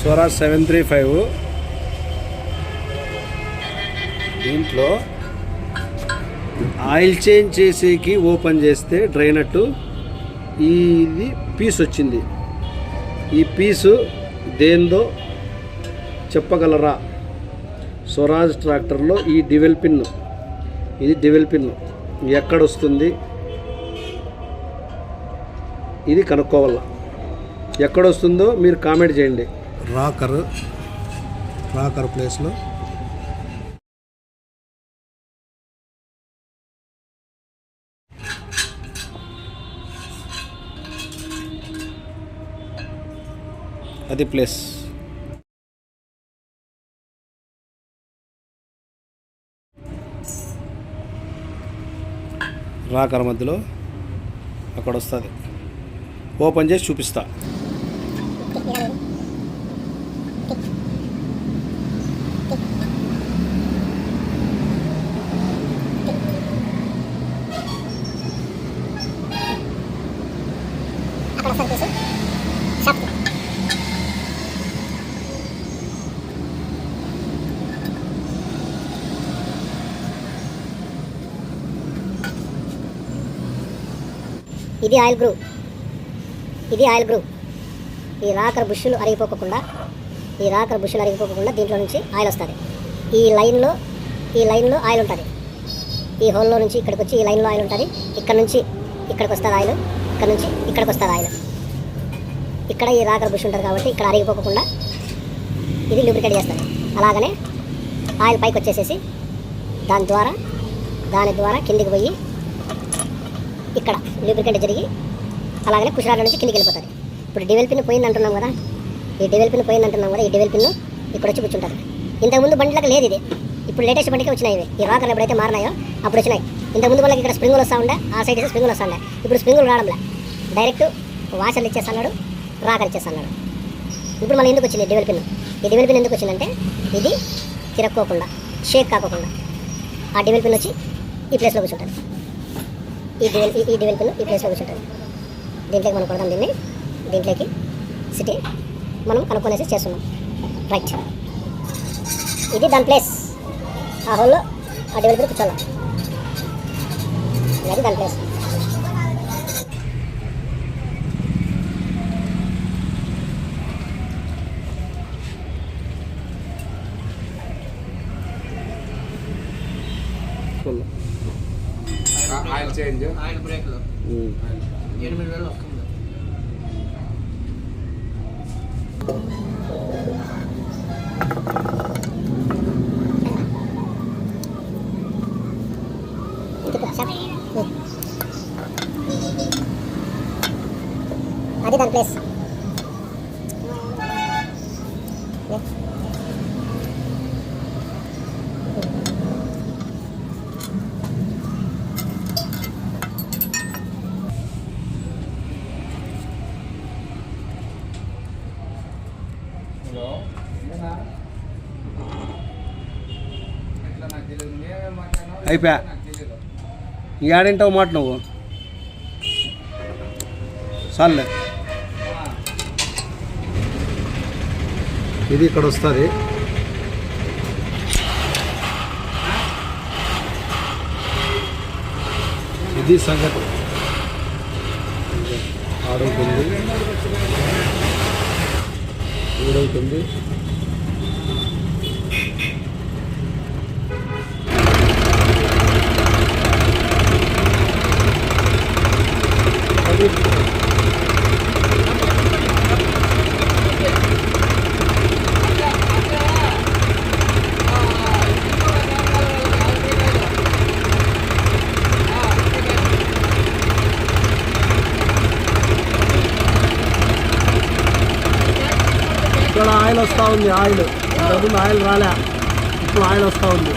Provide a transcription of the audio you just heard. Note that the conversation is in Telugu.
స్వరాజ్ 735 దీంట్లో ఆయిల్ చేంజ్ చేసేకి ఓపెన్ చేస్తే డ్రైనట్టు ఇది పీస్ వచ్చింది. ఈ పీసు దేందో చెప్పగలరా? స్వరాజ్ ట్రాక్టర్లో ఈ డివెల్ పిన్, ఇది డివెల్ పిన్ ఎక్కడొస్తుంది? ఇది కనుక్కోవాలా. ఎక్కడొస్తుందో మీరు కామెంట్ చేయండి. రాకర్ ప్లేస్లో అది ప్లేస్. రాకర్ మధ్యలో అక్కడ వస్తుంది. ఓపెన్ చేసి చూపిస్తా. ఇది ఆయిల్ గ్రూవ్, ఇది ఆయిల్ గ్రూవ్. ఈ రాకర్ బుష్లు అరిగిపోకుండా దీంట్లో నుంచి ఆయిల్ వస్తుంది. ఈ లైన్లో ఆయిల్ ఉంటుంది. ఈ హోల్లో నుంచి ఇక్కడికి వచ్చి ఈ లైన్లో ఆయిల్ ఉంటుంది. ఇక్కడ నుంచి ఇక్కడికి వస్తుంది ఆయిల్, ఇక్కడ నుంచి ఇక్కడికి వస్తుంది ఆయిల్. ఇక్కడ ఈ రాకర్ బుష్ ఉంటుంది కాబట్టి ఇక్కడ అరిగిపోకుండా ఇది లూబ్రికేట్ చేస్తుంది. అలాగనే ఆయిల్ పైకి వచ్చేసేసి దాని ద్వారా కిందికి పోయి ఇక్కడ లూబ్రికేట్ జరిగి అలాగనే పుష్ రాడ్ నుంచి కిందికి వెళ్ళిపోతుంది. ఇప్పుడు డివెల్ పిన్ పోయింది అంటున్నాం కదా, ఈ డివెల్ పిన్ ఇక్కడ వచ్చి కూర్చుంటుంది. ఇంతకుముందు బండిలకు లేదు ఇది, ఇప్పుడు లేటెస్ట్ బండికి వచ్చినాయి ఇవి. ఈ రాకర్లు ఎప్పుడైతే మారినాయో అప్పుడు వచ్చినాయి. ఇంతకుముందు వాళ్ళకి ఇక్కడ స్ప్రింగులు వస్తూ ఉండే, ఆ సైడ్ స్ప్రింగులు వస్తూ ఉండే. ఇప్పుడు స్ప్రింగులు రావడంలే, డైరెక్ట్ వాషర్లు ఇచ్చేస్తున్నాడు, రాకర్ ఇచ్చేస్తున్నాడు. ఇప్పుడు మళ్ళీ ఎందుకు వచ్చింది డివెల్ పిన్? ఈ డివెల్ పిన్ ఎందుకు వచ్చిందంటే ఇది తిరక్కోకుండా, షేక్ కాకోకుండా ఆ డివెల్ పిన్ వచ్చి ఈ ప్లేస్లో కూర్చుంటుంది. ఈ డివెల్ పిన్ ఈ ప్లేస్లో కూర్చుంటుంది. దీంట్లోకి మనం కొడదాం, దీంట్లోకి సిటీ మనం కనుక్కొనేసి చేస్తున్నాం. రైట్, ఇది దాని ప్లేస్. ఆ హోల్లో ఆ డివెల్ పిన్ కూర్చోాలి. అది దాని ప్లేస్. ఆయిల్ చేంజ్, ఆయిల్ బ్రేక్లో 8,000 వస్తుంది. అది దాని ప్లేస్. అయిపోయా. ఏడంటావు మాట నువ్వు చాలే. ఇది ఇక్కడ వస్తుంది. ఇది సంగతి. ఆడవుతుంది, ఈడవుతుంది. ఇక్కడ ఆయిల్ వస్తూ ఉంది. ఆయిల్ ఇంతకుముందు ఆయిల్ రాలే, ఇప్పుడు ఆయిల్ వస్తూ ఉంది.